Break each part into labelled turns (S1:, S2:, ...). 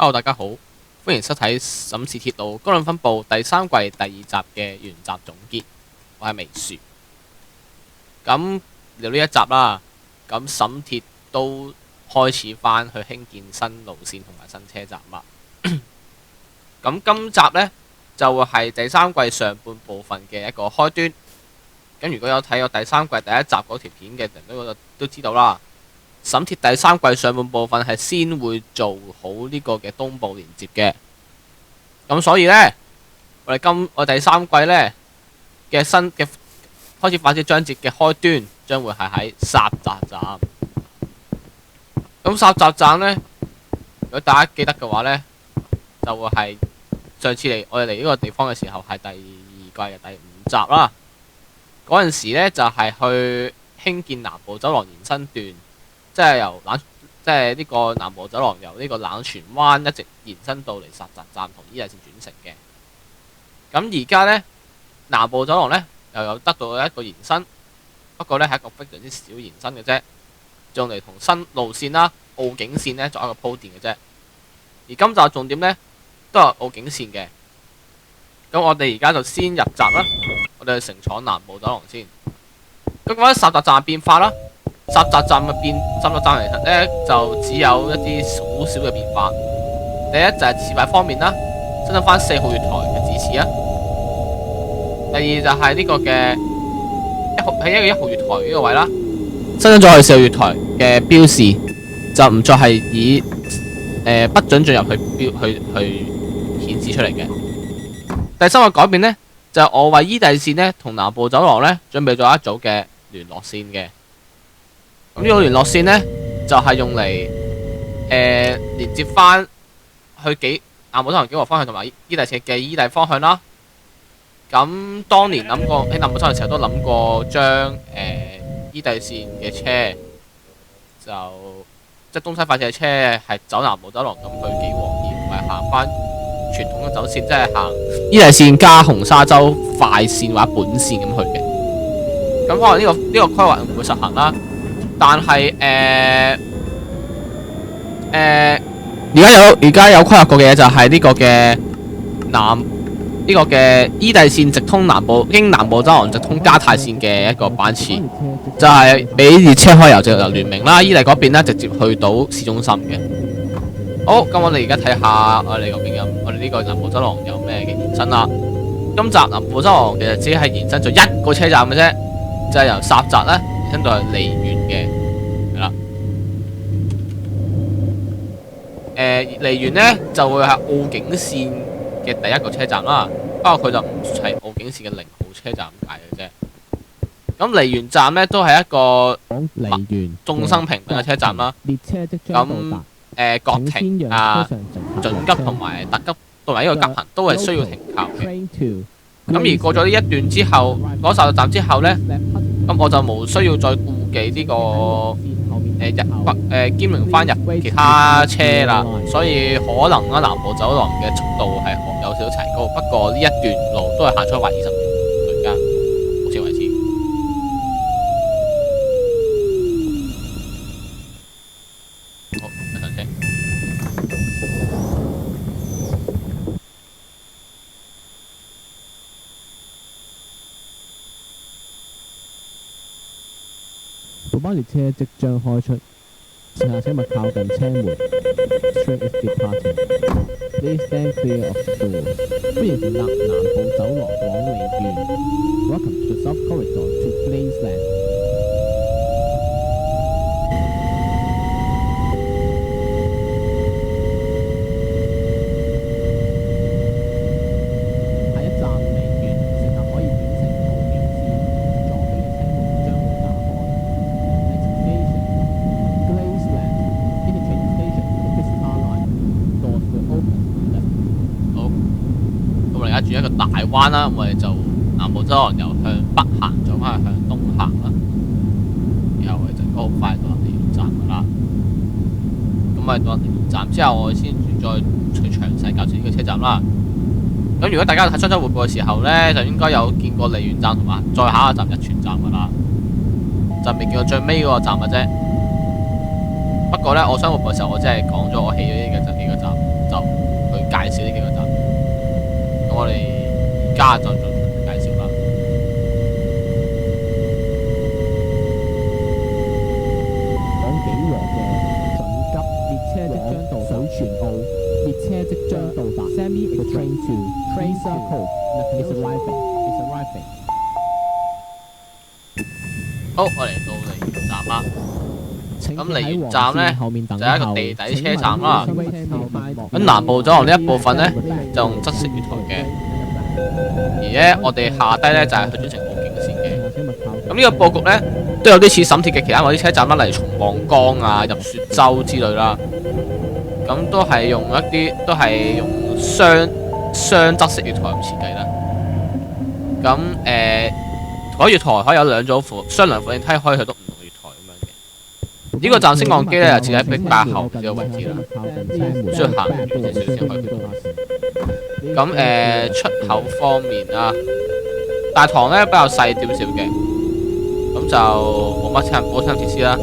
S1: Hello，大家好，歡迎收睇審視鐵路哥倫分部第3季第2集嘅原集總結。我係微樹。咁嚟到呢一集啦，咁審鐵都開始翻去興建新路線同埋新車站啦。咁今集呢，就係第3季上半部分嘅一個開端。咁如果有睇過第3季第一集嗰條片嘅人都知道啦。審鐵第3季上半部分係先會做好呢個嘅東部連接嘅，咁所以呢，我哋第3季呢嘅新嘅開始發展章節嘅開端將會係喺霎澤站。咁霎澤站呢，如果大家記得嘅話呢，就會係上次我哋嚟呢個地方嘅時候係第2季嘅第5集啦。嗰陣時呢就係去興建南部走廊延伸段。即係呢個南部走廊由呢個冷泉灣一直延伸到嚟霎澤站同伊麗線轉乘嘅。咁而家呢，南部走廊呢又有得到一個延伸，不過呢係一個非常之小延伸嘅啫，用嚟同新路線啦、澳景線呢作一個鋪墊嘅啫。而今集重點呢都係澳景線嘅。咁我哋而家就先入閘啦，我哋去乘坐南部走廊先。咁講緊霎澤站嘅變化啦。霎澤站其實呢就只有一啲好少嘅變化。第一就係設計方面啦，新增翻4號月台嘅指示啦。第二就係呢個嘅喺1號月台呢個位啦，新增咗去4號月台嘅標示，就唔再係以不准進入去顯示出嚟嘅。第三個改變呢，就係我為伊麗線呢同南部走廊呢準備咗一組嘅聯絡線嘅。咁呢個聯絡線呢，就係用嚟連接翻去南部走廊幾個方向同埋伊麗線嘅伊麗方向啦。咁當年諗過喺南部走廊嘅時候都諗過將伊麗線嘅車即係東西快線嘅車係走南部走廊咁去幾和，而唔係行翻傳統嘅走線，即係行伊麗線加紅沙洲快線或者本線咁去嘅。咁可能呢個規劃唔會實行啦。但係而家有規劃過嘅嘢就係呢個嘅伊麗線直通經南部走廊直通加泰線嘅一個班次，就係俾列車可以由聯名啦，伊麗嗰邊咧直接去到市中心嘅。好，咁我哋而家睇下我哋呢個南部走廊有咩嘅延伸啦。今集南部走廊其實只係延伸咗一個車站嘅啫，就係由霎澤咧延伸到去梨園嘅，係啦。梨園呢就會係澳景線嘅第一個車站啦，不過佢就唔係澳景線嘅0號車站咁解嘅啫。咁梨園站呢都係一個眾生平等嘅車站啦。咁各停啊、準急同埋特急同埋呢個急行都係需要停靠嘅。咁而過咗呢一段之後，嗰霎澤站之後呢，咁我就無需要再顧忌呢個兼容翻入其他車啦，所以可能南部走廊嘅速度係有少少提高，不過呢一段路都係行出120秒，而家目前為止。好，上車。
S2: 部班列車即將開出，乘客請勿靠近車門。Train is departing. Please stand clear of the doors. 歡迎乘搭南部走廊往梨園。Welcome to the South Corridor to Glazeland. 下一站梨園，乘客可以轉乘澳景線，左邊嘅車門將會打開。Next station, Glazeland. Interchange station with the Vista Line. Doors will open on the left.
S1: 好，咁我哋而家轉一個大彎啦，我哋就南部走廊由向北行咗翻去向東行啦，然後我哋就好快到梨園站噶啦。咁我哋到梨園站之後，我哋先再詳細介紹呢個車站啦。咁如果大家睇雙周匯報嘅時候呢，就應該有見過梨園站同埋再下一個站一泉站噶啦，就未見過最尾嗰個站嘅啫。不過呢，我雙匯報嘅時候，我真係講咗我起咗呢個幾個站，就紹呢幾個站。咁我哋而家就做介紹啦。
S2: 港幾和嘅準急列車即將到水泉澳，列車即將到達。Semi train to train circle is arriving. Is arriving.
S1: 好，我嚟到梨園站啦。咁梨園站呢，就係一個地底車站啦。咁南部走廊呢一部分呢，就用側式月台嘅，而呢，我哋下低呢，就係去轉乘澳景線嘅。咁呢個佈局呢，都有啲似沈鐵嘅其他某啲車站啦，例如松望江啊、入雪洲之類啦。咁都係用雙側式月台咁設計啦。咁嗰月台可以有兩組雙梁扶梯，可以去到唔同嘅月台咁樣嘅。呢個站升降機咧，就設喺壁壩後嘅位置啦，需要行遠少少先可以去到。咁出口方面啊，大堂咧比較細少少嘅，咁就冇乜設施啦。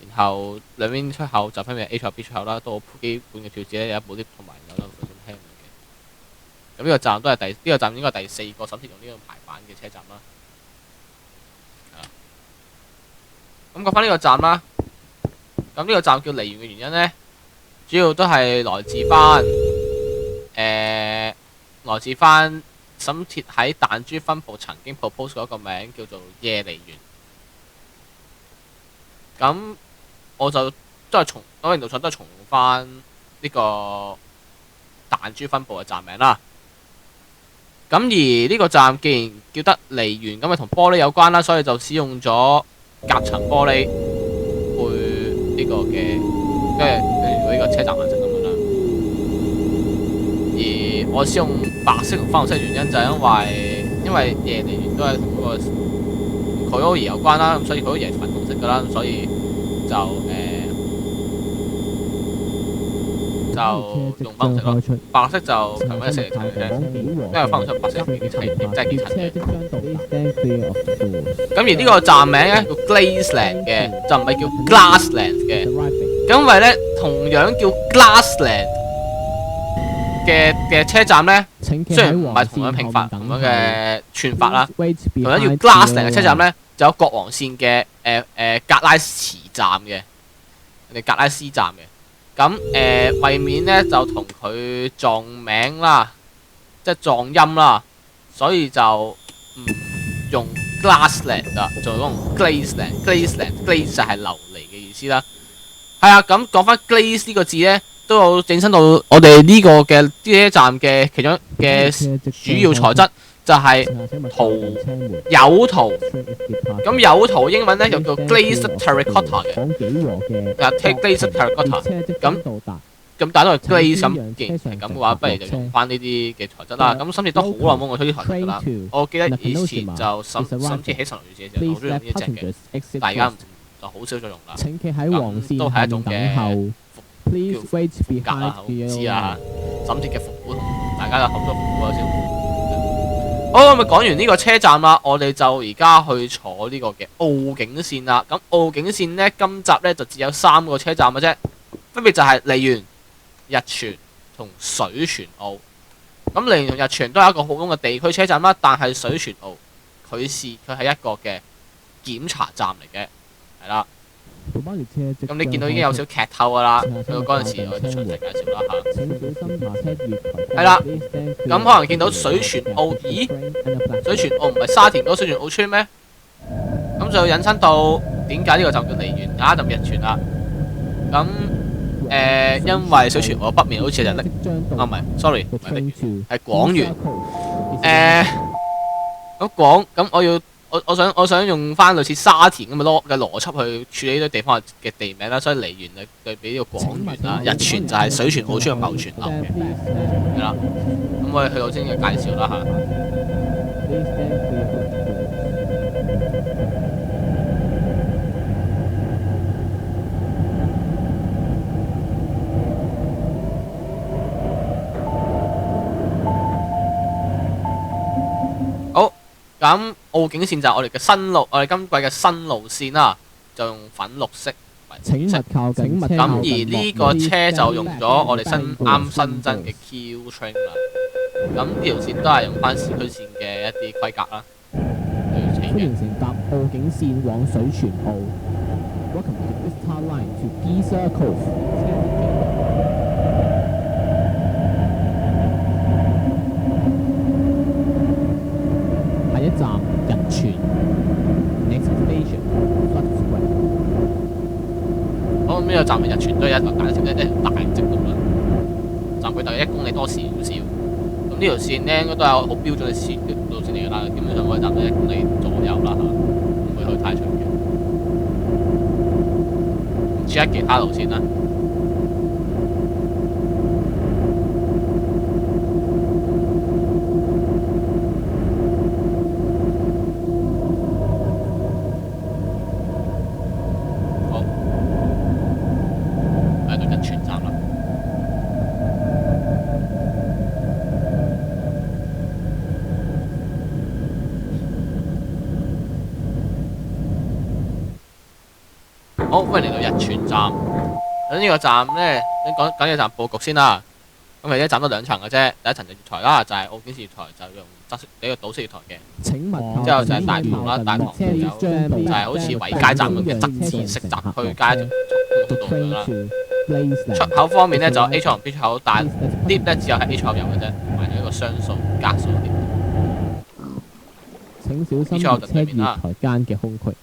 S1: 然後兩邊出口就分別 A 出口、B 出口啦，到基本嘅票子咧有一部 lift 同埋有兩部輕嘅。咁呢個站都係呢個站應該係第4個沈鐵用呢個排版嘅車站啦。咁講翻呢個站啦，咁呢個站叫梨園嘅原因呢，主要都係來自翻沈鐵喺彈珠分部曾經 propose 過一個名叫做夜梨園。咁我就都係某程度上都係重用翻呢個彈珠分部嘅站名啦。咁而呢個站既然叫得梨園，咁咪同玻璃有關啦，所以就使用咗隔層玻璃配呢個嘅，即係例如呢個車站顏色咁樣啦。而我使用白色同粉紅色嘅原因就係因為夜梨園都係同嗰個佢嗰個有關啦，咁所以佢嗰個係粉紅色噶啦，所以就用粉紅色咯，白色就強一色嚟睇嘅啫，因為粉紅色白色幾真係幾襯嘅。咁而呢個站名咧叫 Glaceland 嘅，就唔係叫 Glassland 嘅。咁因為咧同樣叫 Glassland 嘅車站咧，雖然唔係同樣拼法、同樣嘅串法啦，同樣叫 Glassland 嘅車站咧，就有國王線嘅格拉茨站嘅，人哋格拉斯站嘅。咁為免咧就同佢撞名啦，即係撞音啦，所以就唔用 Glassland 啦，就用 Glaceland。Glace 就係流離嘅意思啦。係啊，咁講翻 Glace 呢個字咧，都有引申到我哋呢個嘅呢站嘅其中嘅主要材質，就係有陶。咁有陶英文咧就叫 glazed terracotta 嘅，glazed terracotta。咁大家都係 glaze 咁，既然係咁嘅話，不如就用翻呢啲嘅材質啦。咁沈鐵都好耐冇用出啲材質㗎啦。我記得以前就沈鐵起神龍魚嘅時候，好中意用呢一隻嘅，但係而家就好少再用啦。咁都係一種嘅叫風格啦，我唔知啊。沈鐵嘅復古同大家嘅合作復古有少少。好，咁咪講完呢個車站啦，我哋就而家去坐呢個嘅澳景線啦。咁澳景線呢，今集呢就只有3個車站嘅啫，分別就係梨園、日泉同水泉澳。咁梨園同日泉都係一個好用嘅地區車站啦，但係水泉澳佢係一個嘅檢查站嚟嘅，係啦。咁你見到已經有少劇透㗎啦，去到嗰陣時我哋詳細介紹啦嚇。係啦，咁可能見到水泉澳，咦？水泉澳唔係沙田嗰個水泉澳村咩？咁就引申到點解呢個就叫梨園，而家就日泉啦。咁因為水泉澳北面好似就瀝，唔係 ，sorry， 唔係瀝源，係廣園。咁我想用翻類似沙田咁嘅邏輯去處理呢啲地方嘅地名啦，所以梨園就對比呢個廣園啦，日泉就係水泉澳村嘅茂泉樓嘅，係啦。咁我哋去到先嘅介紹啦嚇。好。咁澳景線就係我哋嘅新路，我哋今季嘅新路線啦，就用粉綠色
S2: 請勿靠近車
S1: 咁
S2: 後
S1: 而呢個車就用咗我哋啱新增嘅 Q Train 啦。咁呢條線都係用翻市區線嘅一啲規格啦。
S2: 歡迎乘搭澳景線往水泉澳。Welcome to Vista Line to Pizza Cove。下一站日泉。Next station Flood Square。
S1: 好，咁呢個站嘅日泉都係一個大直路啦，站距大約1公里多少少。咁呢條線咧應該都係好標準嘅路線嚟㗎啦，基本上可以站到1公里左右啦嚇，唔會去太長嘅。唔知下其他路線啦。好，喺度日泉站啦。好，歡迎嚟到日泉站。咁呢個站呢，先講緊嘅站佈局先啦。咁其實一站得2層嘅啫，第一層就月台啦，就係澳景市月台，就用呢個島式月台嘅。之後就係大堂啦，大堂有就係好似維街站咁嘅側置式閘區街條通道咁樣啦。出口方面呢，就 A 出同 B 出口，但 lift 呢只有喺 A 出口有嘅啫，同埋有一個雙數格數 lift。
S2: 請小心列車月台間嘅空隙。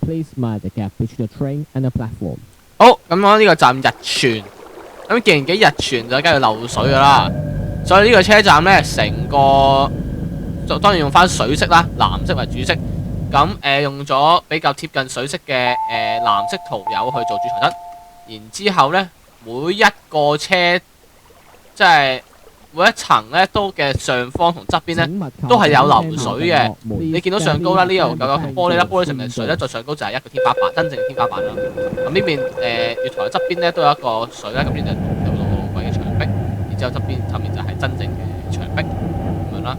S2: Please mind the gap between the train and the platform。
S1: 好，咁我呢個站日泉，咁既然幾日泉就梗係漏水㗎啦，所以呢個車站呢，成個就當然用翻水色啦，藍色為主色。咁用咗比較貼近水色嘅藍色塗油去做主材質，然之後呢，每一個車即係每一層呢都嘅上方同側邊呢都係有流水嘅。你見到上高啦，呢度有個玻璃啦，玻璃上面水咧，再上高就係一個天花板，真正嘅天花板啦。咁呢邊月台側邊呢都有一個水啦，咁呢就有路軌嘅牆壁，然之後側面就係真正嘅牆壁咁樣啦。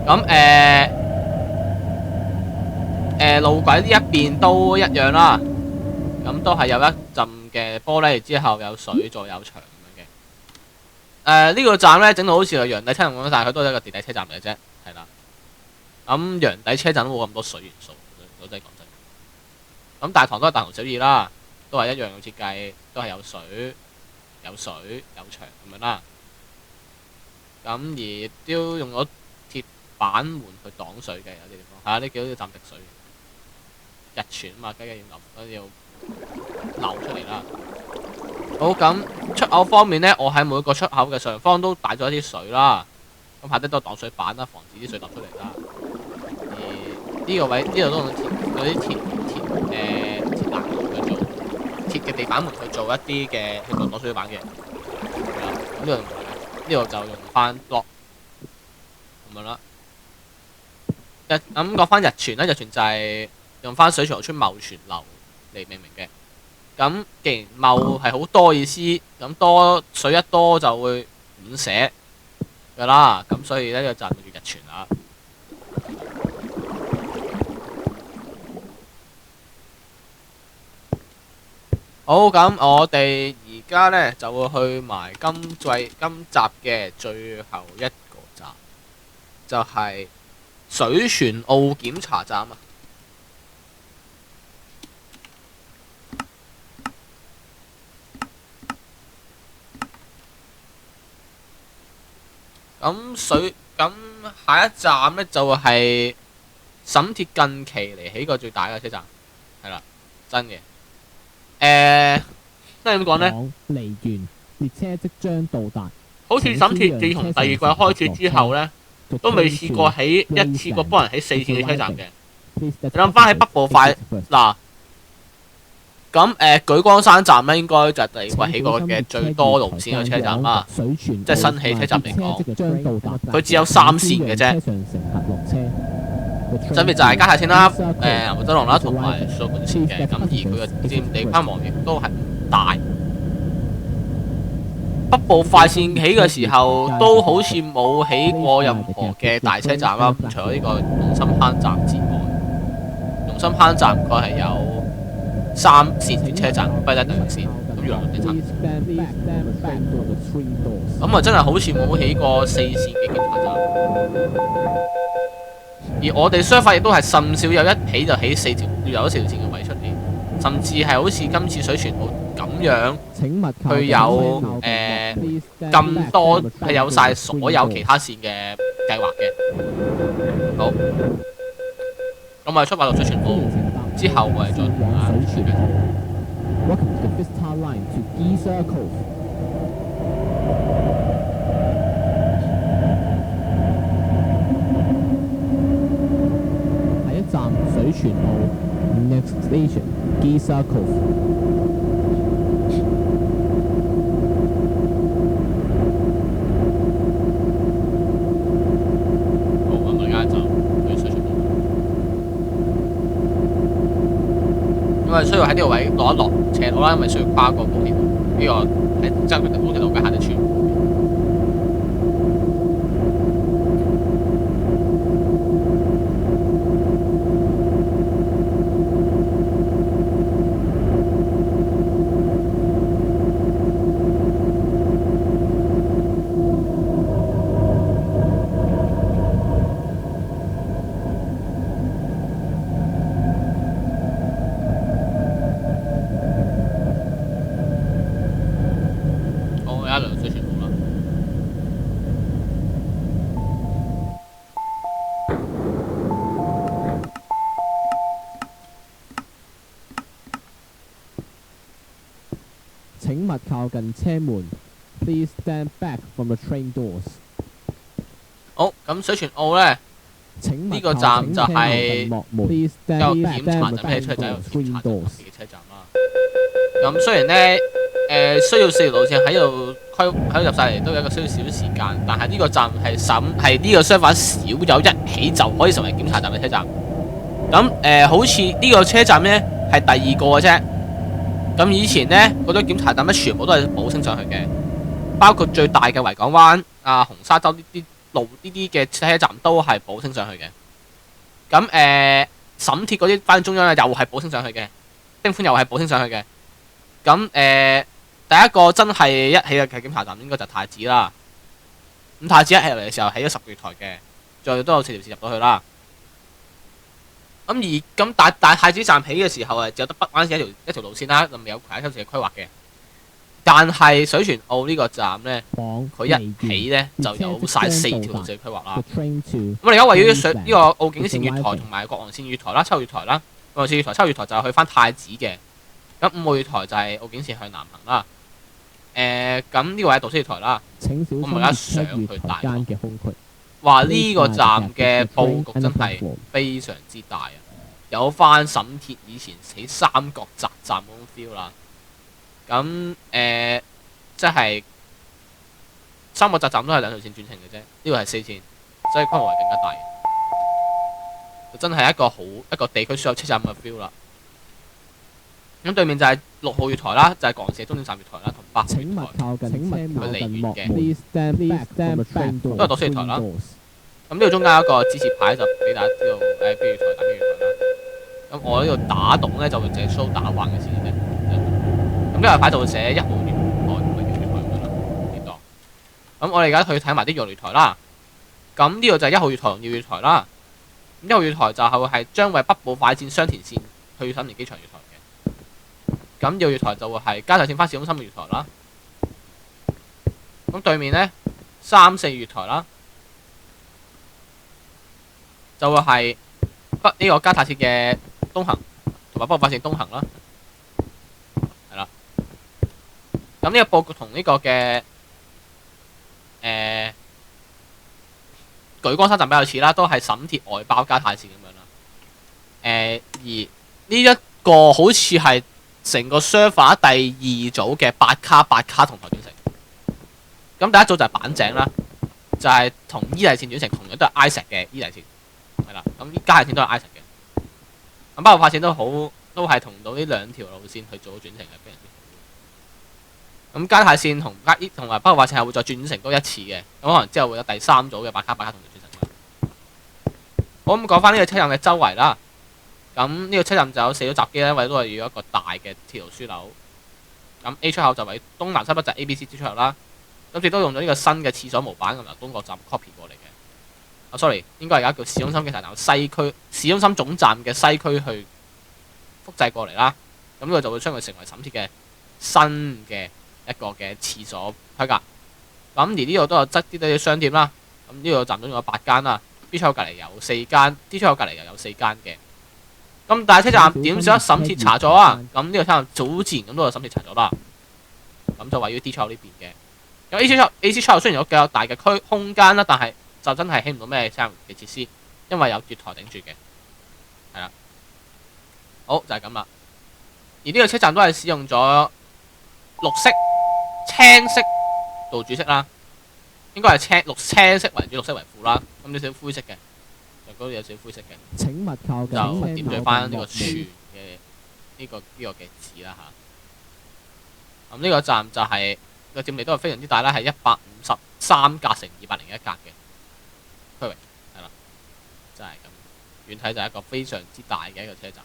S1: 咁路軌呢一邊都一樣啦，咁都係有一陣嘅玻璃，之後有水再有牆。呢個站呢，整到好似個洋底車站咁，但係佢都係一個地底車站嚟嘅啫，係啦。咁洋底車站都冇咁多水元素，老實講真。咁大堂都係大同小異啦，都係一樣嘅設計，都係有水、有牆咁樣啦。咁而都用咗鐵板門去擋水嘅，有啲地方係啊，呢幾個站滴水，日泉啊嘛，雞要流出嚟啦。好，咁出口方面呢，我喺每個出口嘅上方都擺咗一啲水啦，咁下低都有擋水板啦，防止啲水流出嚟啦。而呢個位呢度都用嗰啲鐵欄去做鐵嘅地板門去做一啲嘅去做擋水板嘅。咁呢度就用翻 block 咁樣啦。咁講翻日泉啦，日泉就係用翻水泉澳村貿泉樓嚟命名嘅。咁既然貿係好多意思，咁多水一多就會五寫㗎啦，咁所以呢個站就叫日泉啦。好，咁我哋而家呢就會去埋今集嘅最後一個站，就係水泉澳檢查站啊。咁下一站呢，就係沈鐵近期嚟起過最大嘅車站，係啦，真嘅。即係點講呢？
S2: 離園列車即將到達。
S1: 好似沈鐵自從第二季開始之後呢，都未試過起一次過幫人起4線嘅車站嘅。你諗翻喺北部快嗱，咁舉光山站呢，應該就係第二季起過嘅最多路線嘅車站啦，即係新起車站嚟講，佢只有3線嘅啫。分別就係加泰線啦、牛洲龍啦同埋水管線嘅，咁而佢嘅佔地規模亦都係唔大。北部快線起嘅時候都好似冇起過任何嘅大車站啦，除咗呢個龍心坑站之外，龍心坑站佢係有3線轉車站，不係第6線。咁原來第3。咁啊，真係好似冇起過4線嘅檢查站。而我哋相反亦都係甚少有一起就起4條，要有4條線嘅位出嚟，甚至係好似今次水泉澳咁樣，佢有咁多係有晒所有其他線嘅計劃嘅。好，咁我哋出發到水泉澳之後，我哋再同大家繼續。
S2: Welcome to the Vista Line to Giza Cove。下一站水泉澳 ，Next station Giza Cove。
S1: 好，咁我而家就去水泉澳，因為需要喺呢個位落一落斜路啦，因為需要跨過高鐵路，呢個喺即係高鐵路嘅下底處。水泉澳啦。
S2: 請勿靠近車門。Please stand back from the train doors。
S1: 好，咁水泉澳呢，呢個站就係有檢查站咩車站，有檢查站嘅車站啦。咁雖然呢，需要4條路線喺度入晒嚟，都有一個需要少少時間，但係呢個站係呢個相反少有一起就可以成為檢查站嘅車站。咁好似呢個車站呢係第2個嘅啫。咁以前呢，嗰啲檢查站呢全部都係補升上去嘅，包括最大嘅維港灣、紅沙洲呢啲嘅車站都係補升上去嘅。咁沈鐵嗰啲翻中央又係補升上去嘅，丁寬又係補升上去嘅。咁第一個真係一起嘅檢查站應該就係太子啦。咁太子一起嚟嘅時候起咗10個月台嘅，再都有4條線入到去啦。但太子站起嘅時候只有得北灣線一條路線啦，就未有其他線嘅規劃嘅。但係水泉澳呢個站呢，佢一起呢就有晒4條路線規劃啦。咁我哋而家位於呢個澳景線月台同埋國航線月台啦、7號月台啦。國航線月台、7號月台就係去翻太子嘅。咁5號月台就係澳景線向南行啦。咁呢個係杜西月台啦。我咪而家上去大堂。話呢個站嘅佈局真係非常之大啊！有翻沈鐵以前起三角窄站嗰種 feel 啦。咁即係三角窄站都係2條線轉乘嘅啫，呢個係4線，所以規模係更加大。真係一個地區所有車站嘅 feel 啦。咁對面就係6號月台啦，就係港鐵終點站月台啦，同8號月台佢離遠嘅，都係杜西月台啦。咁呢度中間有一個指示牌就俾大家知道邊月台打邊月台啦。咁我呢度打洞咧就會淨係 show 打橫嘅線嘅啫。咁呢個牌就會寫1號月台同埋2號月台咁樣啦。呢度。咁我哋而家去睇埋啲月月台啦。咁呢度就係1號月台同2號月台啦。咁1號月台就係將為北部快線雙田線去新田機場月台嘅。咁2號月台就會係加泰線翻市中心嘅月台啦。咁對面呢，3、4月台啦，就會係呢個加泰線嘅東行同埋北部快線東行啦。係啦。咁呢個佈局同呢個嘅莒光山站比較似啦，都係沈鐵外包加泰線咁樣啦。而呢一個好似係成個 server 第2組嘅8卡同台轉乘。咁第一組就係板井啦，就係同伊麗線轉乘，同樣都係挨石嘅伊麗線，係啦。咁加泰線都係挨石嘅。咁北部快線都係同到呢2條路線去做咗轉乘嘅，非常之好。咁加泰線同埋北部快線係會再轉乘多1次嘅，咁可能之後會有第3組嘅8卡同台轉乘啦。好，咁講翻呢個車站嘅周圍啦。咁呢個車站就有4組閘機咧，因為都係要一個大嘅鐵路樞紐。咁 A 出口就為東南西北就 A、B、C 支出口啦。今次都用咗呢個新嘅廁所模板咁由東角站 copy 過嚟嘅。sorry， 應該係而家叫市中心嘅站由西區市中心總站嘅西區去複製過嚟啦。咁呢個就會將佢成為沈鐵嘅新嘅一個嘅廁所規格。咁而呢度都有側啲商店啦。咁呢個站總共有8間啦。B 出口隔離有4間，D 出口隔離又有4間嘅。咁大車站點少沈鐵查咗啊？咁呢個車站早前咁都有沈鐵查咗啦。咁就位於 D 出口呢邊嘅。咁 AC 出口雖然有較大嘅空間啦，但係就真係起唔到咩車站嘅設施，因為有月台頂住嘅。係啦，好就係咁啦。而呢個車站都係使用咗綠色、青色做主色啦，應該係青色為主，綠色為輔啦。咁有少少灰色嘅，就嗰度有少少灰色嘅。
S2: 請勿靠近
S1: 就點綴翻呢個
S2: 全
S1: 全嘅呢個嘅字啦嚇。咁呢個站就係個佔地都係非常之大啦，係153格乘201格嘅區域，係啦，就係咁。遠睇就係一個非常之大嘅一個車站。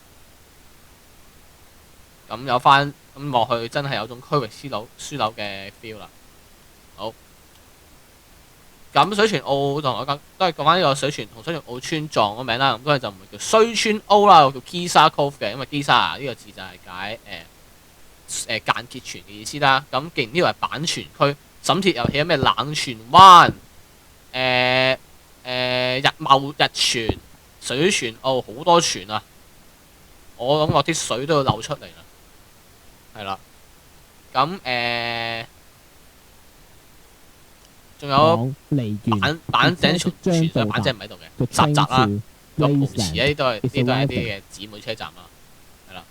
S1: 咁有翻咁落去，真係有種區域樞紐嘅 feel 啦。好，咁水泉澳同我講都係講翻呢個水泉同水泉澳村撞個名啦。咁嗰陣就唔係叫衰村澳啦，叫 Gisa Cove 嘅，因為 Gisa 呢個字就係解間歇泉嘅意思啦。咁既然呢度係板泉區，沈鐵又起咗咩冷泉灣、日茂日泉、水泉澳好多泉啊！我諗我啲水都要流出嚟啦。係啦，咁仲有板井泉上板井唔喺度嘅，閘閘啦，個蒲池呢啲都係一啲嘅姊妹車站啦，係啦。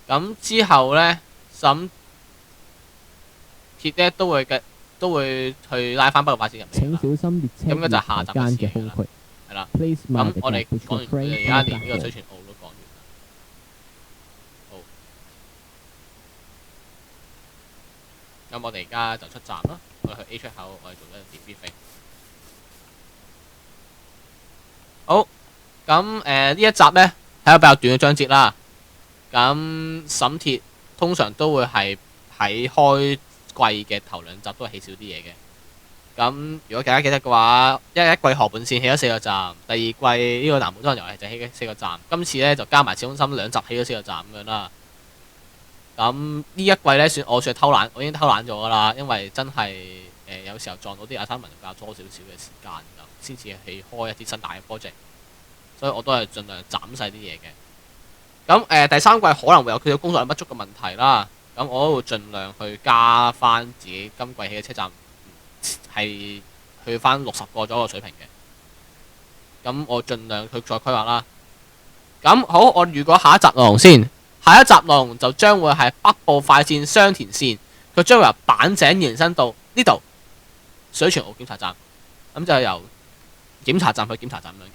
S1: 咁之後咧，沈鐵咧都會去拉翻北角巴士入嚟。
S2: 請小心列車
S1: 咁就下集嘅事啦，係啦。咁我哋講完而家連呢個水泉澳都講完。咁我哋而家就出站啦，我哋去 A 出口，我哋做一個 debriefing。好，咁呢一集呢係一個比較短嘅章節啦。咁沈鐵通常都會係喺開季嘅頭2集都係起少啲嘢嘅。咁如果大家記得嘅話，一季河畔線起咗4個站，第2季呢個南門莊遊係就起咗4個站，今次呢就加埋市中心2集起咗4個站咁樣啦。咁呢一季呢，我算係偷懶，我已經偷懶咗㗎啦，因為真係有時候撞到啲阿三文比較多少少嘅時間咁，先至起開一啲新大嘅 project，所以我都係盡量斬細啲嘢嘅。咁第3季可能會有佢嘅工作量不足嘅問題啦，咁我都會盡量去加翻自己今季起嘅車站，係去翻60個左右嘅水平嘅。咁我盡量去再規劃啦。咁好，我預告下一集內容先。下一集內容就將會係北部快線雙田線，佢將會由板井延伸到呢度水泉澳檢查站，咁就由檢查站去檢查站咁樣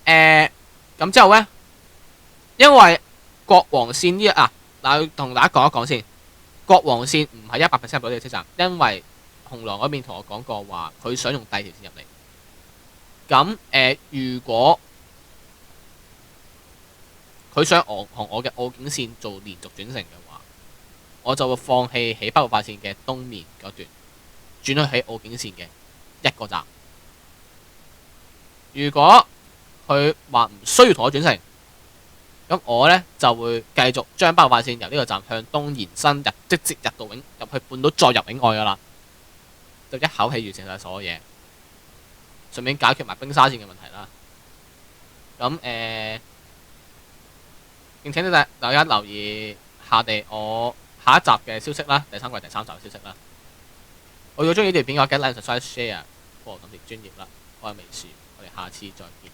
S1: 嘅。咁之後呢，因為國王線呢嗱，要同大家講一講先，國王線唔係100%入到呢個車站，因為紅狼嗰邊同我講過話，佢想用第2條線入嚟。咁如果佢想同我嘅澳境線做連續轉乘嘅話，我就會放棄起北部快線嘅東面嗰段，轉去起澳境線嘅1個站。如果佢話唔需要同我轉乘，咁我呢就會繼續將北部快線由呢個站向東延伸，直接入到入去半島，再入永愛噶啦，就一口氣完成晒所有嘢，順便解決埋冰沙線嘅問題啦。咁敬請大家留意我下一集嘅消息啦，第3季第3集嘅消息啦。如果中意呢條片嘅話，記得 like、subscribe、share，幫我撳住專頁啦。我係微樹，我哋下次再見。